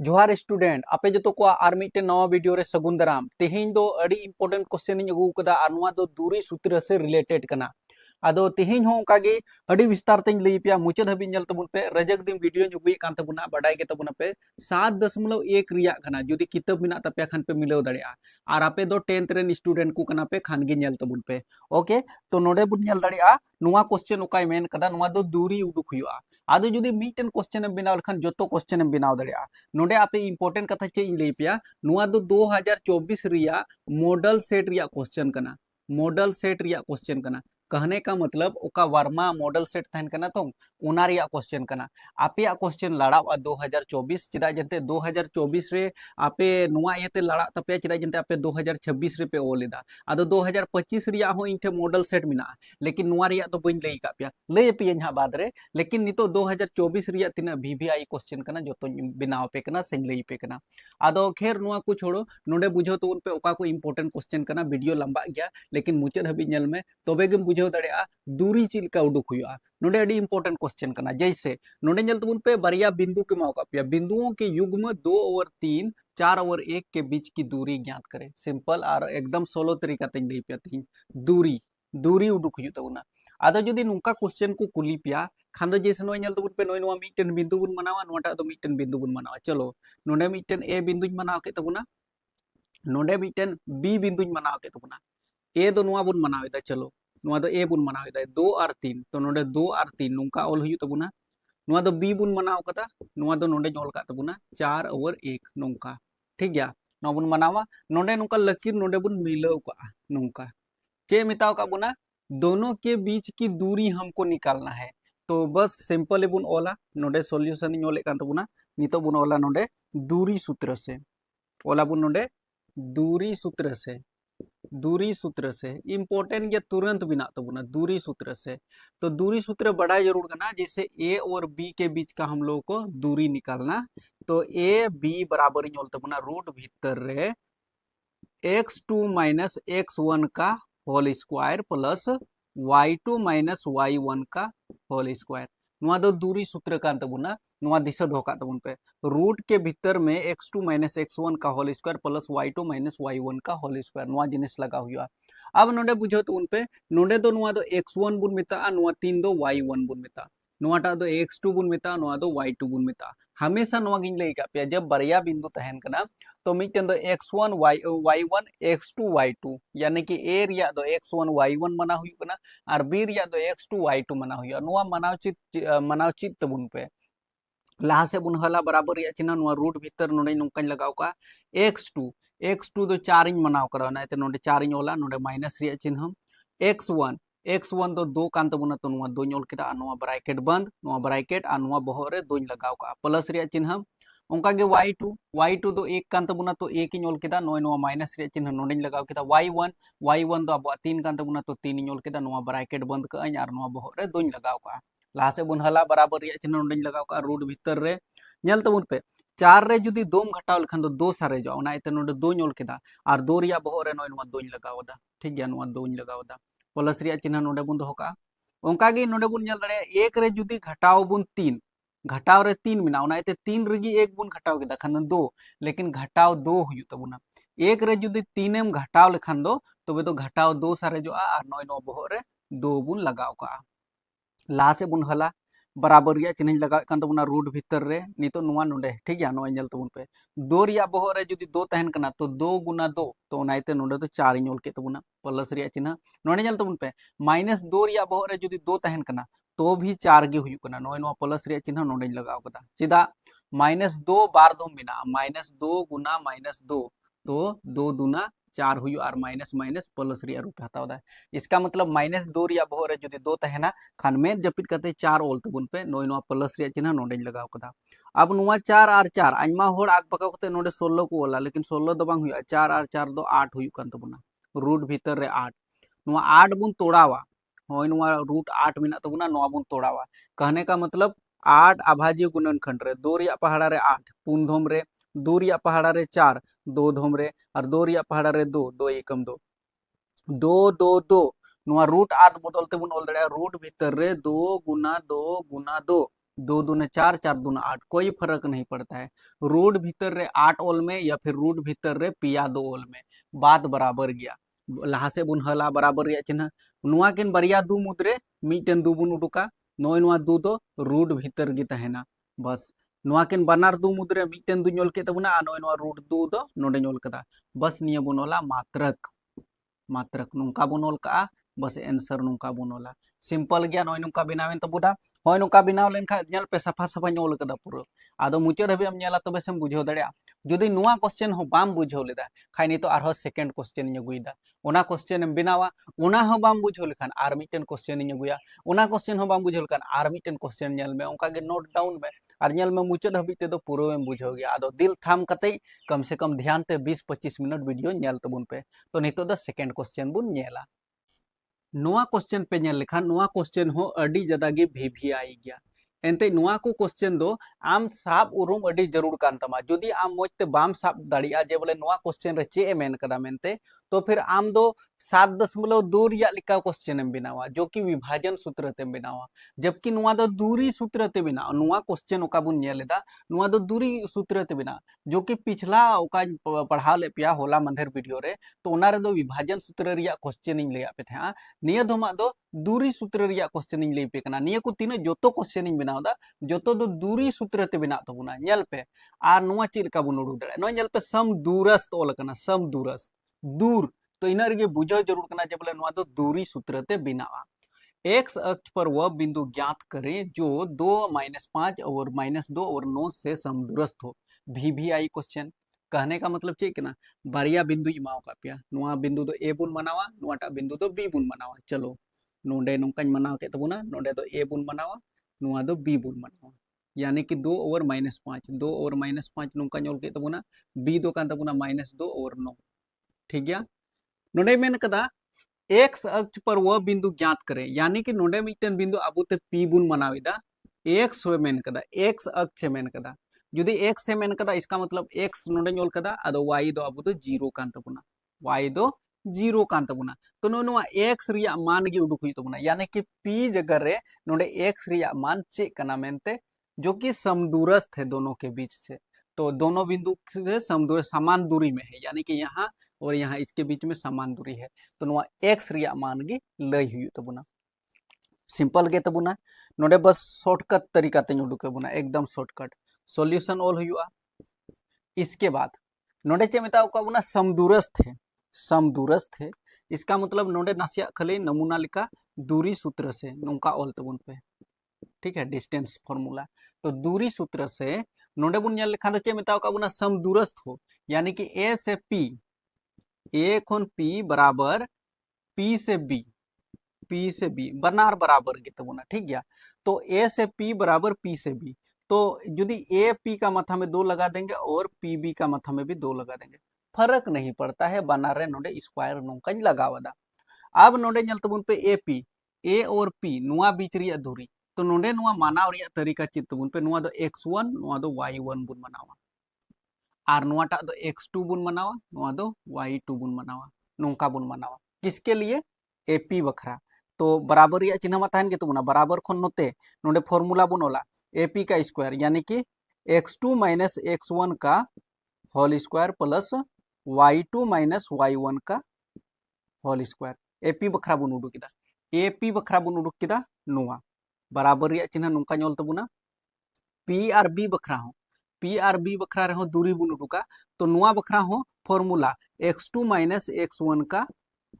जोहार स्टूडेंट आपे जो को आर मिटे नवा वीडियो रे सगुन दाराम तेहिं दो अड़ी इंपोर्टेंट क्वेश्चन इन अगू कदा आर नवा दो दूरी सूत्र से रिलेटेड कना आदो तेहिं हो कागे अड़ी विस्तार तें लई पिया मुचाद हबी नेल तबुन पे रजक दिन वीडियो जुगुई कान तबुना बडाई के तबुना पे 7.1 रिया कना जुदी किताब मिना तपया खान पे मिलाव दड़िया आर आपे दो 10th रेन स्टूडेंट को कना पे खान गे नेल तबुन पे ओके तो नोडे बुन नेल दड़िया नुवा क्वेश्चन उकाय मेन कदा नुवा दो दूरी उडुक हुआ आदो जुदी मीटन क्वेश्चन बनाव लखान जोतो क्वेश्चन बनाव दड़िया नोडे आपे इंपोर्टेंट कथा चे इन लई पिया नुवा दो 2024 रिया मॉडल सेट रिया क्वेश्चन कना मॉडल सेट रिया क्वेश्चन कना कहने का मतलब ओका वर्मा मॉडल सेट तहन कना तो उना रिया क्वेश्चन कना आपे क्वेश्चन लड़ावा 2024 चिदा जंते 2024 रे आपे नुआ येते लड़ा तपे चिदा जंते आपे 2026 रे पे ओलेदा आदो 2025 रिया हो इनठे मॉडल सेट मिना लेकिन नुआ रिया तो बइन लई का पिया लई पे हा बाद रे लेकिन नितो 2024 रिया तिना वीवीआई क्वेश्चन कना जोतो बनाव पे कना सें लई पे कना आदो खैर नुआ को छोड़ो नोडे बुझो तो उन पे ओका को इंपोर्टेंट क्वेश्चन कना वीडियो लंबा गया लेकिन मुचाद हबी नेल में तबे गम बुझाव दड़िया दूरी चिलका उडुक हुआ नोडे अड़ी इंपोर्टेंट क्वेश्चन कना जैसे नोडे नेल तबुन पे बारिया बिंदु के माओ का पिया बिंदुओं के युग्म 2/3 4/1 के बीच की दूरी ज्ञात करें सिंपल और एकदम सोलो तरीका तें लई पिया तीन दूरी दूरी उडुक हुई तबुना आदो जुदी नुका क्वेश्चन को कुली पिया खान दो जैसे नोय नेल तबुन पे नोय नोवा मिटन बिंदु बुन मनावा नोटा दो मिटन बिंदु बुन मनावा चलो नोडे मिटन ए बिंदु मनाव के तबुना नोडे मिटन बी बिंदु मनाव के तबुना ए दो नुआ बुन मनाव एदा चलो नुआ दो ए बुन मनाव एदा 2 और 3 तो नोडे 2 और 3 नुका ऑल हुई तबुना नुआ दो बी बुन मनाव कदा नुआ दो नोडे ऑल का तबुना 4/1 नुका ठीक गया नुआ बुन मनावा नोडे नुका लकीर नोडे बुन मिलाव का नुका चे मिताव का बुना दोनों के बीच की दूरी हमको निकालना है तो बस सिंपल बुन ओला नोडे सॉल्यूशन इन ओले कान तबुना नितो बुन ओला नोडे दूरी सूत्र से ओला बुन नोडे दूरी सूत्र से इंपोर्टेंट ये तुरंत बिना तबुना दूरी सूत्र से तो दूरी सूत्र बड़ा जरूर करना जैसे ए और बी के बीच का हम लोग को दूरी निकालना तो ए बी बराबर इन तबुना रूट भीतर रे x2 माइनस x1 का whole square plus y2 minus y1 का होल स्क्वायर नुआ दो दूरी सूत्र का तबुना नुआ दिशा धोका तबुन पे रूट के भीतर में x2 माइनस x1 का whole square plus y2 minus y1 का होल स्क्वायर नुआ जिनिस लगा हुआ अब नोडे बुझो तो उन पे नोडे दो नुआ दो x1 बुन मेता नुआ 3 दो y1 बुन मेता नुआटा दो x2 बुन मेता नुआ दो y2 बुन मेता हमेशा नुआ गिन लई का पे जब बरिया बिंदु तहन कना तो मिटन दो x1 y1 x2 y2 यानी कि a रिया दो x1 y1 मना हुई कना और b रिया दो x2 y2 मना हुई नुआ मनाव चित तबुन पे लाहा से बुन हला बराबर रिया चिन्ह नुआ रूट भीतर नोडे नोंकाñ लगाव का x2 दो 4 इन मनाव करा ना ते नोडे 4 इन ओला नोडे माइनस रिया चिन्ह x1 दो 2 कान तबुना तो नुआ 2 ओल केदा नुआ ब्रैकेट बंद नुआ ब्रैकेट आ नुआ बहो रे 2 लगाव का प्लस रिया चिन्ह उनका गे y2 दो 1 कान तबुना तो 1 इन ओल केदा नुआ माइनस रिया चिन्ह नोडे लगाव केदा y1 दो अब 3 कान तबुना तो 3 इन ओल केदा नुआ ब्रैकेट बंद का और नुआ बहो रे 2 लगाव का लाहा से बुन हला बराबर रिया चिन्ह नोडे लगाव का रूट भीतर रे नेल तबुन पे 4 रे जुदी 2 घटाव लखन दो 2 सारे जो ना इते नोडे 2 ओल केदा और 2 रिया बहो रे नुआ 2 लगावदा ठीक गया नुआ 2 लगावदा प्लस रिया चिन्ह नोडे बुन दोहो का ओंका गे नोडे बुन नेल दड़े 1 रे जुदी घटाव बुन 3 घटाव रे 3 मिना ना इते 3 रेगी 1 बुन घटाव केदा खान 2 लेकिन घटाव 2 हुयु तबुना 1 रे जुदी 3 एम घटाव लखन दो तबे तो घटाव 2 सारे जो आ और नुआ बहो रे 2 बुन लगाव का लाहा से बुन हला बराबर रिया चिन्ह लगा कान तबुना रूट भीतर रे नितो नुआ नोडे ठीक गया नुआ नेल तबुन पे 2 रिया बहो रे जुदी 2 तहन कना तो 2 गुना 2 तो नाइते नोडे तो 4 इन ओल के तबुना प्लस रिया चिन्ह नोडे नेल तबुन पे माइनस 2 रिया बहो रे जुदी 2 तहन कना तो भी 4 गे हुयु कना नुआ प्लस रिया चिन्ह नोडे लगाव कदा चिदा -2 बार दो मिना -2 गुना -2 तो 2 दूना 4 हुयु और माइनस माइनस प्लस रिया रूप हताव दा इसका मतलब -2 रिया बहो रे जुदी 2 तहना खान में जपित करते 4 ओल तबुन पे नुआ प्लस रिया चिन्ह नोडे लगाव कदा अब नुआ 4 और 4 आइमा होड़ आग पकाव करते नोडे 16 को ओला लेकिन 16 दो बांग हुआ 4 और 4 दो 8 हुयु कान तबुना रूट भीतर रे 8 नुआ 8 बुन तोड़ावा होय नुआ रूट 8 मिना तबुना नुआ बुन तोड़ावा कहने का मतलब 8 अभाज्य गुणनखंड रे 2 रिया पहाड़ा रे 8 पून धोम रे 2 रिया पहाड़ा रे 4 2 धोम रे और 2 रिया पहाड़ा रे 2 2 एकम 2 2 2 2 नुआ रूट 8 बदलते बुन ओल दड़िया रूट भीतर रे 2 गुना 2 गुना 2 दो दूने चार, चार दूने आठ, कोई फर्क नहीं पड़ता है। रूट भीतर रे 8 ओल में या फिर रूट भीतर रे पिया 2 ओल में, बात बराबर गया। लहा से बुन हला बराबर रे चिन्ह नुआ किन बरिया दू मुद्रे मीटेन दू बुन उडुका नोय नुआ दू दो रूट भीतर गे तहेना बस नुआ किन बनार दू मुद्रे मीटेन दू ñol के तबुना आ नोय नुआ रूट दू दो नोडे ñol कदा बस निया बुन ओला मात्रक मात्रक नुका बुन ओल का बस आंसर नुका बुन ओला सिंपल गया नोय नुका बनावेन तबुदा होय नुका बनाव लेनखा ñल पे सफा सफा ñol कदा पुरो आदो मुचाद हबे हम ñला तबे सेम बुझाव दड़िया जुदी नुआ क्वेश्चन हो बाम बुझाव लेदा खाय नितो आरो सेकेंड क्वेश्चन इन अगुइदा ओना क्वेश्चन एम बनावा ओना हो बाम बुझाव लेखान आर मिटेन क्वेश्चन इन अगुया ओना क्वेश्चन हो बाम बुझाव लेखान आर मिटेन क्वेश्चन ñल में ओंका गे नोट डाउन में आर ñल में मुचाद हबी ते दो पुरो एम बुझाव गया आदो दिल थाम कते कम से कम ध्यान ते 20-25 मिनट वीडियो ñल तबुन पे तो नितो द सेकेंड क्वेश्चन बुन ñेला नुआ क्वेश्चन पे ñल लेखान नुआ क्वेश्चन हो अडी ज्यादा गे भिभी आई गया एनते नुआ को क्वेश्चन दो आम साब उरुम अडी जरूर कान तमा जुदी आम मोजते बाम साब दाड़िया जे बोले नुआ क्वेश्चन रे चे मेन कदा मेनते तो फिर आम दो 7.2 रिया लिका क्वेश्चन एम बनावा जो कि विभाजन सूत्र ते बनावा जबकि नुआ दो दूरी सूत्र ते बना नुआ क्वेश्चन ओका बुन ñेलेदा नुआ दो दूरी सूत्र ते बना जो कि पिछला ओका पढ़ा ले पिया होला मंधेर वीडियो रे तो ओना रे दो विभाजन सूत्र रिया क्वेश्चन इन लेया पे था निया धोमा दो दूरी सूत्र रिया क्वेश्चन इन ले पे कना निया को तीन जोतो क्वेश्चन इन बनावदा जोतो दो दूरी सूत्र ते बना तबुना ñल पे आ नुआ चिल का बुन उडुक दड़े नो ñल पे सम दूरस्थ ओल कना सम दूरस्थ दूर तो इना रे बुझाव जरूर कना जे बोले नुआ दो दूरी सूत्र ते बनावा एक्स अक्ष पर वह बिंदु ज्ञात करें जो 2-5 और -2 और 9 से समदूरस्थ हो वीवीआई क्वेश्चन कहने का मतलब चेक ना बारिया बिंदु इमाओ का पिया नुआ बिंदु दो ए बुन मनावा नुआटा बिंदु दो बी बुन मनावा चलो नोडे नोंकाñ मनाव के तबुना नोडे दो ए बुन मनावा नुआ दो बी बुन मनावा यानी कि 2 और -5 2 और -5 नोंकाñ ओल के तबुना बी दो कान तबुना -2 और 9 ठीक गया नोडे मेन कदा एक्स अक्ष पर वह बिंदु ज्ञात करें यानी कि नोडे मिटन बिंदु आबुते पी बुन मनाविदा एक्स हो मेन कदा एक्स अक्ष मेन कदा जुदी एक्स से मेन कदा इसका मतलब एक्स नोडे ñol कदा अदो वाई दो आबु दो 0 कान तबुना वाई दो 0 कान तबुना तो नो एक्स रिया मान गी उडुक हुई तबुना यानी कि पी जगह रे नोडे एक्स रिया मान चे कना मेनते जो कि समदूरस्थ है दोनों के बीच से तो दोनों बिंदु से समदूर समान दूरी में है यानी कि यहाँ और यहाँ इसके बीच में समान दूरी है तो नुआ एक्स रिया मान गी लई हुई तबुना सिंपल गे तबुना नोडे बस शॉर्टकट तरीका ते उडुक तबुना एकदम शॉर्टकट सॉल्यूशन ऑल हुआ इसके बाद नोडे चे मेता का समदूरस्थ है इसका मतलब नोडे नासिया खाली नमूना लिखा दूरी सूत्र से नोंका ऑल तबुन पे ठीक है डिस्टेंस फॉर्मूला तो दूरी सूत्र से नोडे बुन ñल लेखा चे मेता का समदूरस्थ हो यानी कि ए से पी ए खन पी बराबर पी से बी बनार बराबर गे तबुना ठीक गया तो ए से पी बराबर पी से बी तो यदि ए पी का माथा में 2 लगा देंगे और पी बी का माथा में भी 2 लगा देंगे फर्क नहीं पड़ता है बनार रे नोडे स्क्वायर नोंकाñ लगावदा अब नोडे ñल तबुन पे ए पी ए और पी नुआ बीच रिया दूरी तो नोडे नुआ मानाव रिया तरीका चित तबुन पे नुआ दो x1 नुआ दो y1 बुन मनावा और नुआटा दो x2 बुन मनावा नुआ दो y2 बुन मनावा नोंका बुन मनावा किसके लिए एपी बखरा तो बराबर रिया चिन्ह मा तहन गे तबुना बराबर खन नोते नोडे फॉर्मूला बुन ओला एपी का स्क्वायर यानी कि x2 माइनस x1 का whole square plus y2 minus y1 का होल स्क्वायर एपी बखरा बुन उडुक किदा एपी बखरा बुन उडुक किदा नुआ बराबर रिया चिन्ह नोंका ñol तबुना पी और बी बखरा हो पी और बी बखरा रहो दूरी बुन उडुका तो नुआ बखरा हो फॉर्मूला x2 माइनस x1 का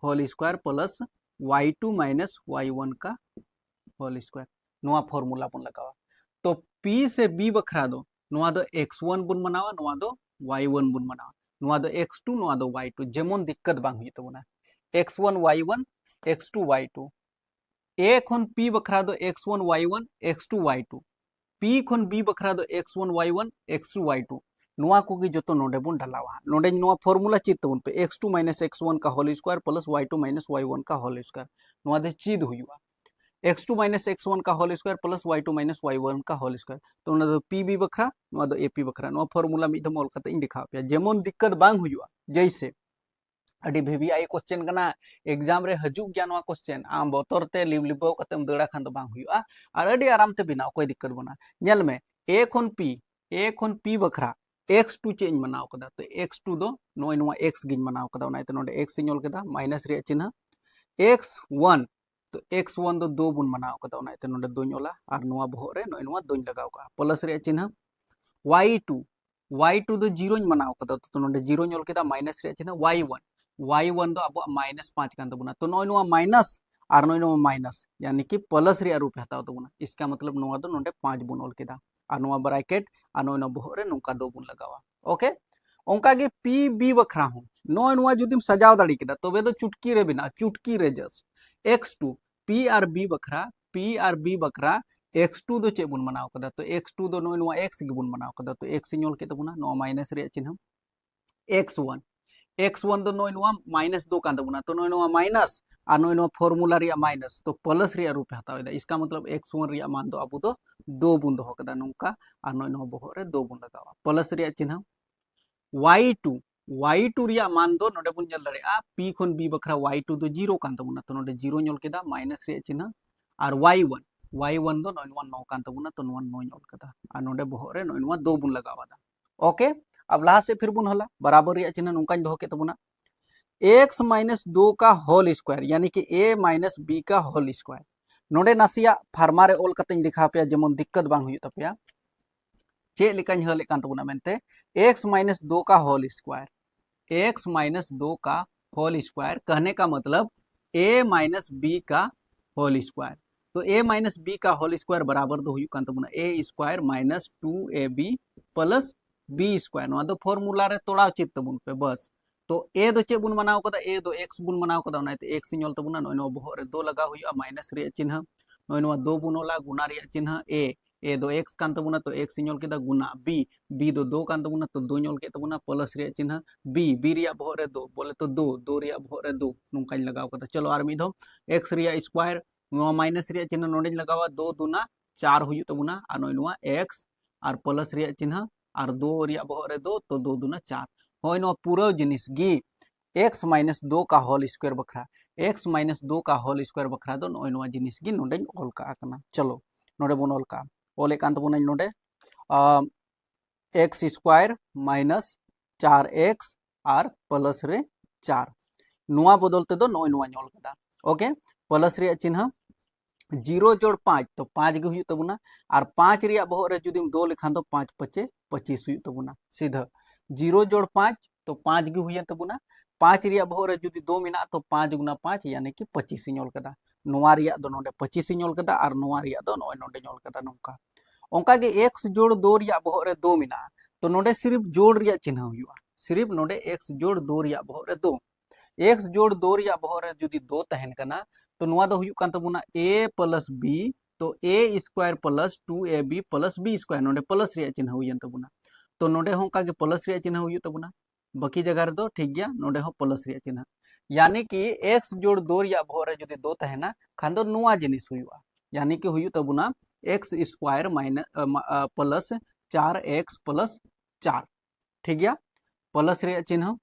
whole square plus y2 minus y1 का होल स्क्वायर नुआ फॉर्मूला बुन लगावा तो p से b बखरा दो नुआ दो x1 बुन मनावा नुआ दो y1 बुन मनावा नुआ दो x2 नुआ दो y2 जेमन दिक्कत बांग हुई तबुना x1 y1 x2 y2 a खन p बखरा दो x1 y1 x2 y2 p खन b बखरा दो x1 y1 x2 y2 नुआ को की जतो नोडे बुन ढलावा नोडे नुआ फॉर्मूला चित तबुन पे x2 माइनस x1 का whole square plus y2 minus y1 का होल स्क्वायर नुआ दे चीद हुआ x2 माइनस x1 का whole square plus y2 minus y1 का होल स्क्वायर तो ना दो pb बखरा नुआ दो ap बखरा नुआ फॉर्मूला मिदम ऑल कते इन दिखा पे जेमन दिक्कत बांग हुआ जैसे अड़ी भेबी आई क्वेश्चन कना एग्जाम रे हजु गया नवा क्वेश्चन आम बोतर ते लिब लिबो कतेम दड़ा खान दो बांग हुआ और अड़ी आराम ते बिना कोई दिक्कत बना नेल में ए खन पी बखरा x2 चेंज मनाव कदा तो x2 दो नोय नवा x गिन मनाव कदा ओनाइते नोडे x इᱧ ऑल कदा माइनस रे चिन्ह x1 तो x1 दो दो बुन मनाव कदा ओनाइते नोडे दोñ ओला और नवा बहर रे नोय नवा दोñ लगाव का प्लस रे चिन्ह y2 दो जीरो मनाव कदा तो नोडे जीरो ऑल कदा माइनस रे चिन्ह y1 दो अब माइनस 5 कान तबुना तो नोय नवा माइनस और नोय नवा माइनस यानी कि प्लस रे रूप हताव तबुना इसका मतलब नवा दो नोडे 5 बुन ऑल कदा और नवा ब्रैकेट और नोय नवा बहर रे नुका दो बुन लगावा ओके ओंका गे पी बी बखरा हूं नोय नवा जुदिम सजाव दाड़ी केदा तबे दो चुटकी रे बिना चुटकी रे जस्ट x2 पी और बी बखरा x2 दो चे बुन मनाव कदा तो x2 दो नोय नवा x गे बुन मनाव कदा तो x इᱧ ऑल के तबुना नवा माइनस रे चिन्ह x1 दो नोय नवा माइनस दो कान तबुना तो नोय नवा माइनस और नोय नवा फॉर्मूला रे माइनस तो प्लस रे रूप हतावेदा इसका मतलब x1 रे मान दो अब दो दो बुन दो कदा नुका और नोय नवा बहर रे दो बुन लगावा प्लस रे चिन्ह y2 रिया मान दो नोडे बुन जल दड़ेया p खन b बखरा y2 दो जीरो कान तबुना तो नोडे जीरो ñol केदा माइनस रे चिन्ह और y1 दो नोय नवा 9 कान तबुना तो नवा 9 ñol केदा और नोडे बहर रे नोय नवा 2 बुन लगावादा ओके अब लाहा से फिर बुन हला बराबर रिया चिन्ह नुका दो के तबुना x माइनस 2 का होल स्क्वायर यानी कि a माइनस b का होल स्क्वायर नोडे नासिया फार्मा रे ऑल कते दिखा पे जेमन दिक्कत बांग हुई तपया चे लिकाኝ हले कान तबुना मेनते x माइनस 2 का होल स्क्वायर कहने का मतलब a माइनस b का होल स्क्वायर तो a माइनस b का होल स्क्वायर बराबर दो हुई कान तबुना a square minus 2ab plus b square नवा दो फॉर्मूला रे तोड़ा चित तबुन पे बस तो a दो चे बुन मनाव कदा a दो x बुन मनाव कदा ओनाइते x इᱧ ऑल तबुना नोय नवा बहर रे दो लगा हुई माइनस रे चिन्ह नोय नवा दो बुन ओला गुना रे चिन्ह a दो x कान तबुना तो x इᱧ ऑल केदा गुना b दो दो कान तबुना तो दो ñol के तबुना प्लस रे चिन्ह b रिया बहर रे दो बोले तो दो रिया बहर रे दो नुकाñ लगाव कदा चलो और मिद x रिया स्क्वायर नवा माइनस रे चिन्ह नोडेñ लगावा 2 दूना 4 हुई तबुना और नोय नवा x और प्लस रे चिन्ह और 2 रिया बहर रे दो तो 2 दूना 4 होय नवा पूरा जिनिस गी x माइनस 2 का होल स्क्वायर बखरा x माइनस 2 का होल स्क्वायर बखरा दो नोय नवा जिनिस गी नोडेñ ऑल का आकना चलो नोडे बुन ऑल का ओले कान तबुना नोडे x स्क्वायर माइनस 4x और प्लस रे 4 नुआ बदलते दो नोय नुआ ñol कदा ओके प्लस रे चिन्ह 0 जोड़ 5 तो 5 गे हुई तबुना और 5 रिया बहर रे जुदिम 2 लिखान तो 5 5 25 हुई तबुना सीधा 0 जोड़ 5 तो 5 गे हुई तबुना 5 रिया बहर रे जुदी 2 मिना तो 5 गुना 5 यानी कि 25 ñol कदा नुआ रिया दो नोडे 25 ñol कदा और नुआ रिया दो नोय नोडे ñol कदा नोंका ओंका गे x जोड़ 2 रिया बहर रे 2 मिना तो नोडे सिर्फ जोड़ रिया चिन्ह हुआ सिर्फ नोडे x जोड़ 2 रिया बहर रे 2 x जोड़ 2 रिया बहर रे जुदी 2 तहन कना तो नुआ दो हुई कान तबुना a प्लस b तो a square plus 2ab plus b square नोडे प्लस रिया चिन्ह हुई तबुना तो नोडे होंका गे प्लस रिया चिन्ह हुई तबुना बाकी जगह रे दो ठीक गया नोडे हो प्लस रिया चिन्ह यानी कि x जोड़ 2 रिया बहर रे जुदी 2 तहना खान दो नुआ जिनिस हुआ यानी कि हुई तबुना x square minus plus 4x plus 4 ठीक गया प्लस रे चिन्ह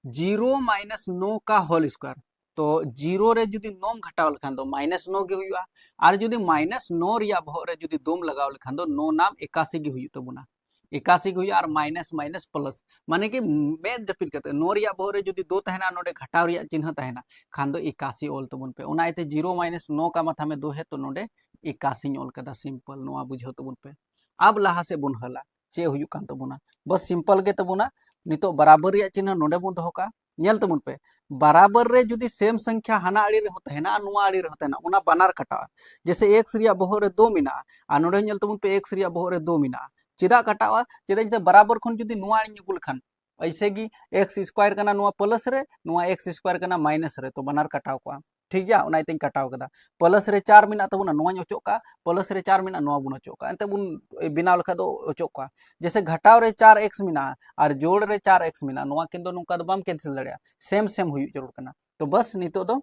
0 माइनस 9 का होल स्क्वायर तो 0 रे जुदी 9 घटाव लखान दो माइनस 9 गे हुआ और जुदी माइनस 9 रिया बहर रे जुदी 2 लगाव लखान दो 9 नाम 81 गे हुई तबुना 81 गे हुई और माइनस माइनस प्लस माने कि में जपिल करते 9 रिया बहर रे जुदी 2 तहना नोडे घटाव रिया चिन्ह तहना खान दो 81 ऑल तबुन पे ओनाइते 0 माइनस 9 का माथा में 2 है तो नोडे 81 ऑल कदा सिंपल नोआ बुझो तबुन पे अब लाहा से बुन हला चे हुई कान तबुना बस सिंपल के तबुना नितो बराबर रिया चिन्ह नोडे बुन दो का नेल तबुन पे बराबर रे जुदी सेम संख्या हाना आड़ी रे होता है ना नुआ आड़ी रे होता है ना उना बनार कटा जैसे x रिया बहर रे 2 मिना आ नोडे नेल तबुन पे x रिया बहर रे 2 मिना चिदा कटावा चिदा जते बराबर खन जुदी नुआ आड़ी गुल खान ऐसे गी x स्क्वायर कना नुआ प्लस रे नुआ x स्क्वायर कना माइनस रे तो बनार कटाव को ठीक गया उनाइते कटाव कदा प्लस रे 4 मिना तबुना नुआ ओचोका प्लस रे 4 मिना नुआ बुन ओचोका एंते बुन बिना लखा दो ओचोका जैसे घटाव रे 4x मिना और जोड़ रे 4x मिना नुआ किंदो नुका दो बाम कैंसिल दड़या सेम हुई जरूर कना तो बस नितो दो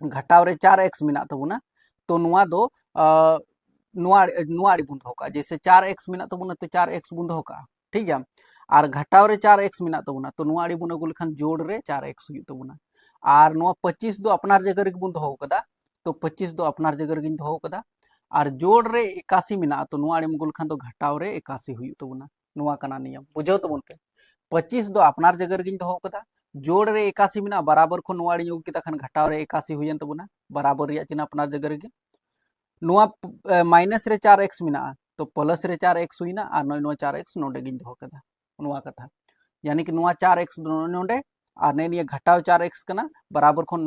घटाव रे 4x मिना तबुना तो नुआ दो नुआ बुन होका जैसे 4x मिना तबुना तो 4x बुन होका ठीक गया और घटाव रे 4x मिना तबुना तो नुआ आड़ी बुन अगु लेखान जोड़ रे 4x हुई तबुना और नुआ 25 दो अपनार जगह रे बुन दोहो कदा तो 25 दो अपनार जगह रे दोहो कदा और जोड़ रे 81 मिना तो नुआ आड़ी मुगु लेखान तो घटाव रे 81 हुई तबुना नुआ कना नियम बुझो तबुन पे 25 दो अपनार जगह रे दोहो कदा जोड़ रे 81 मिना बराबर को नुआ आड़ी उगु खान घटाव रे 81 हुई तबुना बराबर रिया चिन्ह अपनार जगह रे नुआ माइनस रे 4x मिना तो प्लस रे 4x हुईना और नोय 4x नोडे गिन दोहो कदा नुआ कथा यानी कि नुआ 4x नोडे और ने घटाव 4x कना बराबर खन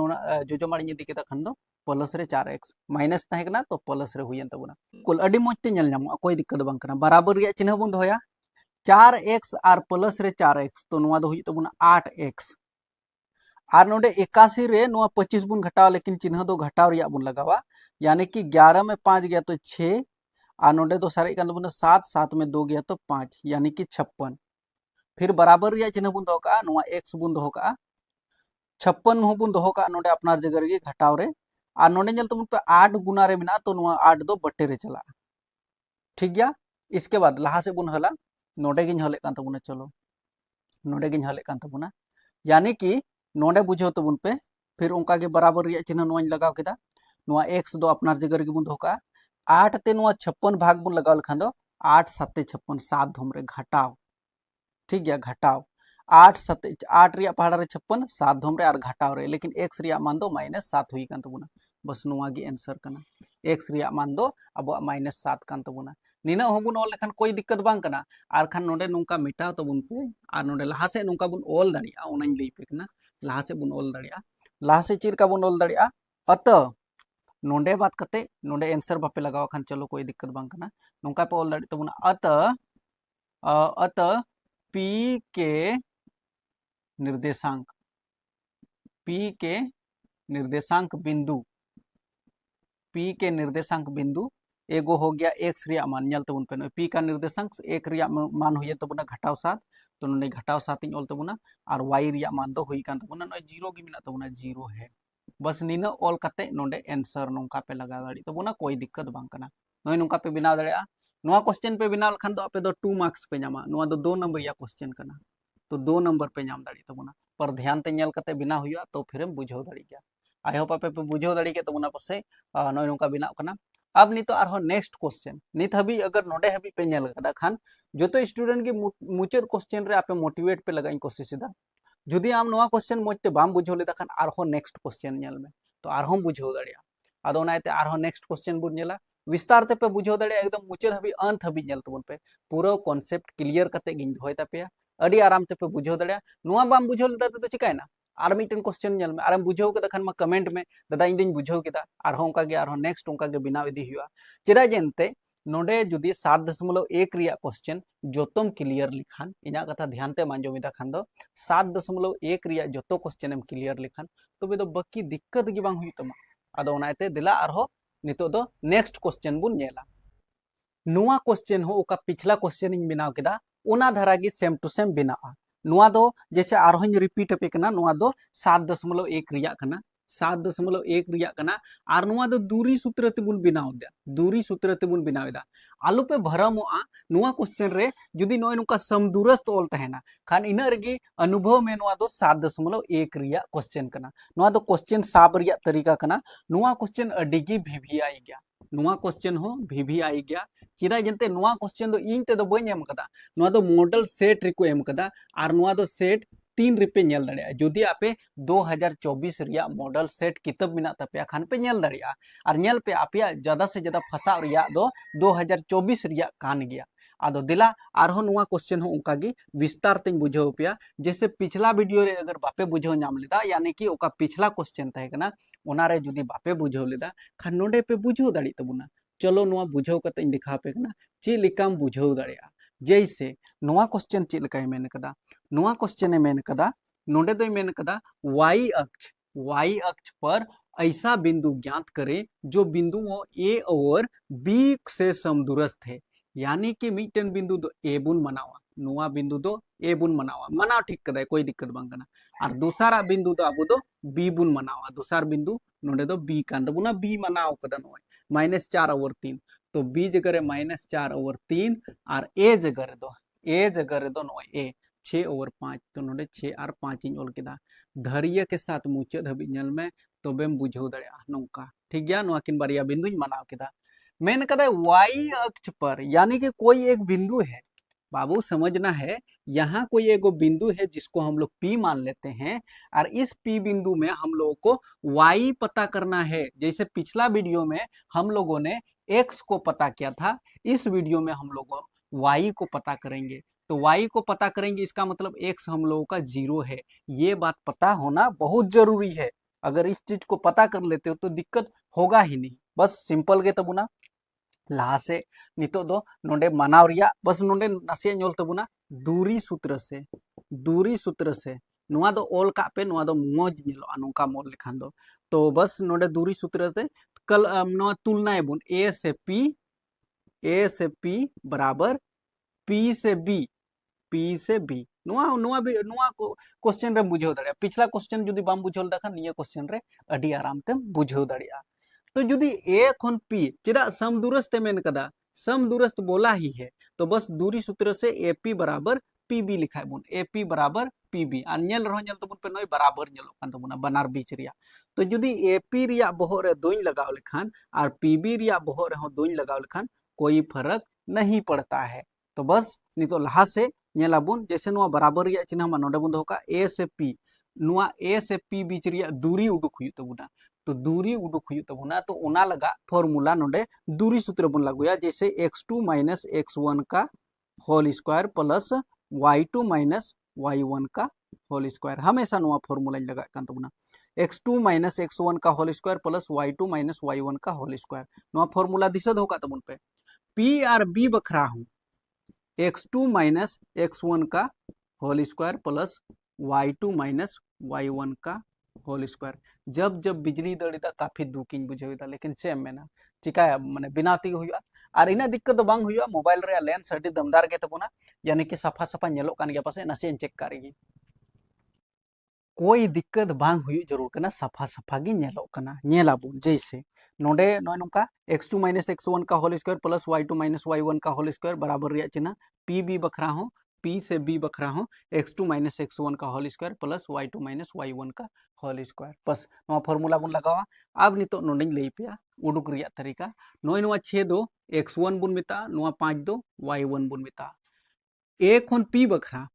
जोजो माड़ी इदी केदा खन दो प्लस रे 4x माइनस तहे कना तो प्लस रे हुयन तबुना कुल अडी मोजते नेल नामो कोई दिक्कत बांग कना बराबर रिया चिन्ह बन दोया 4x और प्लस रे 4x तो नुआ दो हुई तबुना 8x और नोडे 81 रे नुआ 25 बुन घटाव लेकिन चिन्ह दो घटाव रिया बुन लगावा यानी कि 11 में 5 गया तो 6 और नोडे दो सारे कान बुन 7 7 में 2 गया तो 5 यानी कि 56 फिर बराबर रिया चिन्ह बुन दोहो का नुआ x बुन दोहो का 56 हो बुन दोहो का नोडे अपनार जगह रे घटाव रे और नोडे जल तबुन पे 8 गुना रे मिना तो नुआ 8 दो बटे रे चला ठीक गया इसके बाद लहा से बुन हला नोडे गिन हले कान तबुना चलो नोडे गिन हले कान तबुना यानी कि नोडे बुझो तबुन पे फिर उनका के बराबर रिया चिन्ह नुआ लगाव केदा नुआ x दो अपनार जगह रे बुन दोहो का 8 ते नुआ 56 भाग बुन लगाव लखान दो 8 7 56 7 धम रे घटाव ठीक गया घटाव 8 7 8 रिया पहाड़ा रे 56 7 धम रे और घटाव रे लेकिन x रिया मान दो -7 हुई कान तबुना बस नुआ गे आंसर कना x रिया मान दो अब -7 कान तबुना निना होबुन ऑल लेखान कोई दिक्कत बांग कना आर खान नोडे नुका मिटाव तबुन पे और नोडे लहा से नुका बुन ऑल दाड़िया ओनाइन लई पे कना लहा से बुन ऑल दाड़िया लहा से चिर का बुन ऑल दाड़िया अत नोडे बात कते नोडे आंसर बापे लगाव खान चलो कोई दिक्कत बांग कना नुका पे ऑल दाड़ि तबुना अत p के निर्देशांक बिंदु एगो हो गया x रिया मान नल तबुन पे p का निर्देशांक 1 रिया मान हुई तबुना घटाव 7 तो नोडे घटाव 7 इन ऑल तबुना और y रिया मान दो हुई कान तबुना नय 0 गी मिना तबुना 0 है बस निना ऑल कते नोडे आंसर नोंका पे लगा दाड़ी तबुना कोई दिक्कत बांग कना नय नोंका पे बिना दाड़िया नुआ क्वेश्चन पे बिना लखान दो आपे दो 2 मार्क्स पे नामा नुआ दो 2 नंबर या क्वेश्चन कना तो 2 नंबर पे नाम दाड़ी तबुना पर ध्यान ते नेल कते बिना हुआ तो फिर बुझो दाड़ी गया आई होप आपे पे बुझो दाड़ी के तबुना पसे नय नोंका बिना कना अब नितो आरो नेक्स्ट क्वेश्चन नित हबी अगर नोडे हबी पे नेल कदा खान जोतो स्टूडेंट के मुचाद क्वेश्चन रे आपे मोटिवेट पे लगाई कोशिश दा जुदी आम नोआ क्वेश्चन मोजते बाम बुझो लेदा खान आरो नेक्स्ट क्वेश्चन नेल में तो आरो बुझो दाड़िया आदो नायते आरो नेक्स्ट क्वेश्चन बुन नेला विस्तार ते पे बुझो दाड़िया एकदम मुचाद हबी अंत हबी नेल तबन पे पूरा कॉन्सेप्ट क्लियर कते गिन दोय तापेया अडी आराम ते पे बुझो दाड़िया नुआ बाम बुझो लेदा तो चिकायना आर मिटन क्वेश्चन नेल में आराम बुझो केदा खान मा कमेंट में दादा इन दिन बुझो केदा आरो उनका गे आरो नेक्स्ट उनका गे बिनाव इदी हुआ चेदा जेनते नोडे जुदी 7.1 रिया क्वेश्चन जोतम क्लियर लिखान इना कथा ध्यान ते मांजो मिदा खान दो 7.1 रिया जोतो क्वेश्चन एम क्लियर लिखान तो बे दो बाकी दिक्कत गे बांग हुई तमा आदो ओनाते दिला आरो नितो दो नेक्स्ट क्वेश्चन बुन नेला नुआ क्वेश्चन हो ओका पिछला क्वेश्चन इन बिनाव केदा ओना धारा गे सेम टू सेम बिनाआ नुआ दो जैसे आरोहन रिपीट पे कना नुआ दो 7.1 रिया कना 7.1 रिया कना आर नुआ दो दूरी सूत्र तेबुन बिनाव दे दूरी सूत्र तेबुन बिनाव दा आलू पे भरमोआ नुआ क्वेश्चन रे जुदी नोय नुका समदूरस्थ ऑल तहेना खान इना रेगी अनुभव में नुआ दो 7.1 रिया क्वेश्चन कना नुआ दो क्वेश्चन साब रिया तरीका कना नुआ क्वेश्चन अडिगी भिभिआई गया नुआ क्वेश्चन हो भिभिआई गया चिदा जनते नुआ क्वेश्चन दो इन ते दो बई एम कदा नुआ दो मॉडल सेट रिको एम कदा आर नुआ दो सेट 3 रिपे नेल दाड़िया जुदी आपे 2024 रिया मॉडल सेट किताब मिना तपया खान पे नेल दाड़िया और नेल पे आपया ज्यादा से ज्यादा फसा रिया दो 2024 रिया कान गया आदो दिला आरो नुआ क्वेश्चन हो उनका गी विस्तार तें बुझो पिया जैसे पिछला वीडियो रे अगर बापे बुझो नाम लेदा यानी कि ओका पिछला क्वेश्चन तहे कना ओना रे जुदी बापे बुझो लेदा खान नोडे पे बुझो दाड़ी तबुना चलो नुआ बुझो कते दिखा पे कना चे लिकाम बुझो दाड़िया जैसे नुआ क्वेश्चन चे लिकाय मेन कदा नुआ क्वेश्चन मेन कदा नोडे दो मेन कदा y अक्ष पर ऐसा बिंदु ज्ञात करें जो बिंदुओं a और b से समदूरस्थ है यानी कि मिटन बिंदु दो a बुन मनावा नुआ बिंदु दो a बुन मनावा मनाव ठीक कदा कोई दिक्कत बांग कना और दूसरा बिंदु दो आबो दो b बुन मनावा दूसरा बिंदु नोडे दो b कान दो बुना b मनाव कदा नोय -4/3 तो b जगह रे -4/3 और a जगह रे दो ए जगह रे दो नॉय ए 6 ओवर 5 तो नोडे 6 और 5 इन ओल केदा धैर्य के साथ मुचाद हबी नेल में तबेम बुझाव दड़िया नोंका ठीक गया नोआ किन बारिया बिंदुñ मनाव केदा मेन कदा y अक्ष पर यानी कि कोई एक बिंदु है बाबू समझना है यहाँ कोई एक बिंदु है जिसको हम लोग P मान लेते हैं और इस P बिंदु में हम लोगों को Y पता करना है। जैसे पिछला वीडियो में हम लोगों ने X को पता किया था, इस वीडियो में हम लोग Y को पता करेंगे। तो Y को पता करेंगे इसका मतलब X हम लोगों का 0 है। ये बात पता होना बहुत जरूरी है। अगर इस चीज को पता कर लेते हो तो दिक्कत होगा ही नहीं। बस सिंपल के तबुना लहा से नितो दो नोंडे मानाव रिया बस नोंडे नासिया ñol तबुना दूरी सूत्र से नुआ दो ओल का पे नुआ दो मोज ñेलो नोंका मोल लेखान दो तो बस नोंडे दूरी सूत्र से कल नुआ तुलना एबुन ए से पी बराबर पी से बी नुआ नुआ भी नुआ क्वेश्चन रे बुझाव दड़िया पिछला क्वेश्चन जुदी बाम बुझाव दाखान निया क्वेश्चन रे अडी आराम ते बुझाव दड़िया तो जुदी ए खन पी चेदा समदूरस्थ मेन कदा समदूरस्थ बोला ही है तो बस दूरी सूत्र से एपी बराबर पीबी लिखाय बुन एपी बराबर पीबी और नेल रहो नेल तबुन पे नय बराबर नेलो कान तबुना बनार बीच रिया तो जुदी एपी रिया बहो रे दोኝ लगाव लेखान और पीबी रिया बहो रे हो दोኝ लगाव लेखान कोई फर्क नहीं पड़ता है। तो बस नितो लहा से नेलाबुन जैसे नुआ बराबर रिया चिन्ह मा नोडे बुन दोका ए से पी नुआ ए से पी बीच रिया दूरी उडुक हुई तबुना तो दूरी उडुक हुई तबुना तो ओना लगा फॉर्मूला नोडे दूरी सूत्र बन लागुया जैसे x2 माइनस x1 का whole square plus y2 minus y1 का होल स्क्वायर हमेशा नुआ फॉर्मूला लगा कान तबुना x2 माइनस x1 का whole square plus y2 minus y1 का होल स्क्वायर नुआ फॉर्मूला दिसद होका तबुन पे p और b बखरा हूं x2 माइनस x1 का whole square plus y2 minus y1 का होल स्क्वायर जब जब बिजली दड़ीदा काफी दुखिन बुझेदा लेकिन सेम में ना चिकाया माने बिना ती हुआ और इना दिक्कत तो बांग हुआ मोबाइल रे लेंस अडी दमदार के तबुना यानी कि सफा सफा नेलो कान गया पासे नसे चेक करेगी कोई दिक्कत बांग हुई जरूर कना सफा सफा गी नेलो कना नेलाबुन जैसे नोडे नय नोका x2 माइनस x1 का whole square plus y2 minus y1 का होल स्क्वायर बराबर रिया चिन्ह pb बखरा हो p से b बखरा हो x2 माइनस x1 का whole square plus y2 minus y1 का होल स्क्वायर बस नवा फॉर्मूला बुन लगावा अब नितो नोडे लई पिया उडुक रिया तरीका नय नवा 6 दो x1 बुन मिता नवा 5 दो y1 बुन मिता a खन p बखरा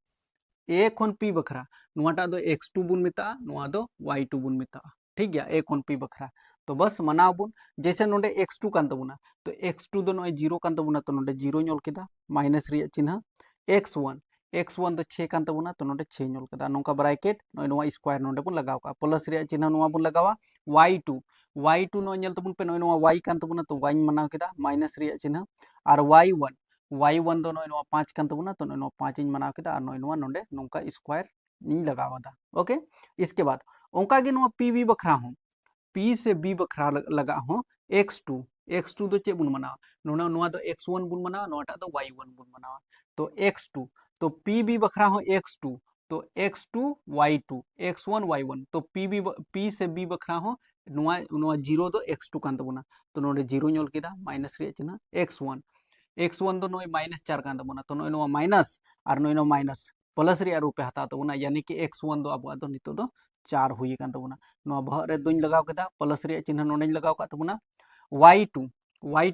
ए खन पी बखरा नुआटा दो x2 बुन मिता नुआ दो y2 बुन मिता ठीक गया ए खन पी बखरा तो बस मनाव बुन जैसे नोडे x2 कान तबुना तो x2 दो नय 0 कान तबुना तो नोडे 0 ñol केदा माइनस रिया चिन्ह x1 दो 6 कान तबुना तो नोडे 6 ñol केदा नोका ब्रैकेट नय नोआ स्क्वायर नोडे बुन लगाव का प्लस रिया चिन्ह नोआ बुन लगावा y2 नय ñel तबुन पे नय नोआ y कान तबुना तो y मनाव केदा माइनस रिया चिन्ह और y1 दो नय 5 कान तबुना तो नय 5 इन मनाव केदा और नय नोडे नोंका स्क्वायर इन लगावदा ओके। इसके बाद ओंका गे नोआ पीबी बखरा हो p से b बखरा लगा हो x2 दो चे बुन मनावा नोआ दो x1 बुन मनावा नोटा दो y1 बुन मनावा तो x2 तो pb बखरा हो x2 तो x2 y2 x1 y1 तो p से b बखरा हो नोआ 0 दो x2 कान तबुना तो नोडे 0 ñol केदा माइनस रे चिन्ह x1 दो नोय माइनस 4 कान तबुना तो नोय नोआ माइनस और नोय माइनस प्लस रे रूपे हता तबुना यानी कि x1 दो अब दो नितो दो 4 हुई कान तबुना नोआ बह रे दोኝ लगाव केदा प्लस रे चिन्ह नोडे लगाव का तबुना y2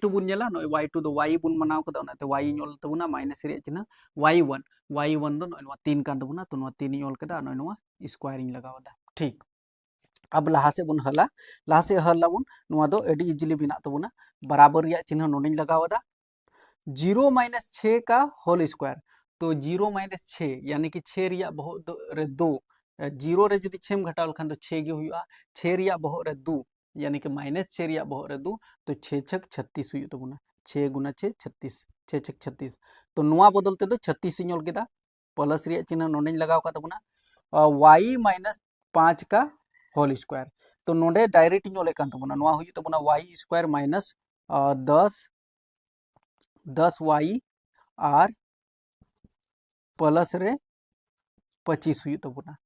बुन नेला नोय y2 दो y बुन मनाव केदा ओनाते y ñol तबुना माइनस रे चिन्ह y1 दो नोय 3 कान तबुना तो नोआ 3 ñol केदा नोय नोआ स्क्वायर इन लगावदा ठीक। अब लहा से बुन हला लहा से हला बुन नोआ दो एडी इजीली बिना तबुना बराबर रिया चिन्ह नोडे लगावदा 0 माइनस 6 का होल स्क्वायर तो 0 माइनस 6 यानी कि 6 रिया बहुत रे 2 0 रे जदि 6 घटाव लखान तो 6 गे हुआ 6 रिया बहुत रे 2 यानी कि माइनस 6 रिया बहुत रे 2 तो 6 छक 36 हुई तबुना 6 गुना 6 36 6 छक 36 तो नुआ बदलते दो 36 ñol केदा प्लस रिया चिन्ह नोडे लगाव का तबुना y माइनस 5 का होल स्क्वायर तो नोडे डायरेक्ट ñol कान तबुना नुआ हुई तबुना y स्क्वायर माइनस 10y और प्लस रे 25 हुई तबुना